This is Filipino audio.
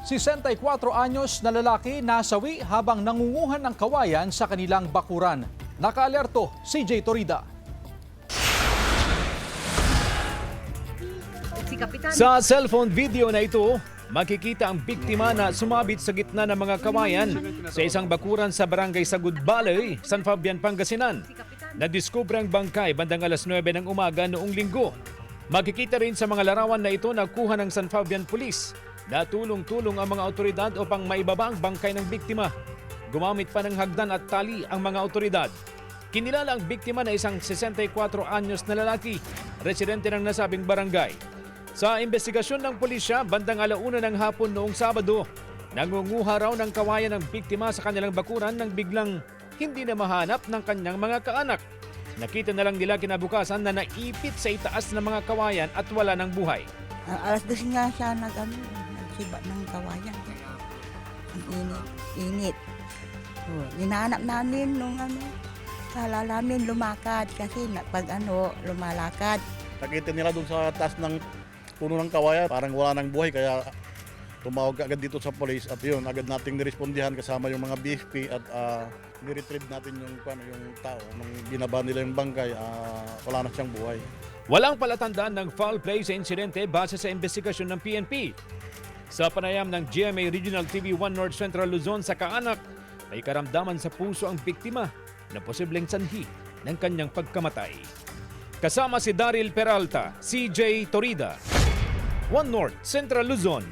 64 anyos na lalaki nasawi habang nangunguhan ng kawayan sa kanilang bakuran. Nakaalerto si Jay Torida. Sa cellphone video na ito, makikita ang biktima na sumabit sa gitna ng mga kawayan sa isang bakuran sa barangay Sagud Balay, San Fabian, Pangasinan. Nadiskubre ang bangkay bandang alas 9 ng umaga noong linggo. Makikita rin sa mga larawan na ito na kuha ng San Fabian Police na tulong-tulong ang mga otoridad upang maibaba ang bangkay ng biktima. Gumamit pa ng hagdan at tali ang mga otoridad. Kinilala ang biktima na isang 64 anyos na lalaki, residente ng nasabing barangay. Sa investigasyon ng pulisya, bandang alauna ng hapon noong Sabado, nangunguha raw ng kawayan ng biktima sa kanilang bakuran nang biglang hindi na mahanap ng kanyang mga kaanak. Nakita na lang nila kinabukasan na naipit sa itaas ng mga kawayan at wala ng buhay. Alas 2 nga siya nagsiba ng kawayan. Ang init. Hinahanap namin nung kala namin lumakad kasi pag lumalakad. Nakita nila doon sa taas ng puno ng kawayan, parang wala ng buhay kaya tumawag agad dito sa police at yun, agad nating nirespondihan kasama yung mga BFP at niretrieve natin yung tao. Nung binaba nila yung bangkay, wala na siyang buhay. Walang palatandaan ng foul play sa insidente base sa investigasyon ng PNP. Sa panayam ng GMA Regional TV 1 North Central Luzon sa kaanak, may karamdaman sa puso ang biktima na posibleng sanhi ng kanyang pagkamatay. Kasama si Daryl Peralta, CJ Torida, 1 North Central Luzon.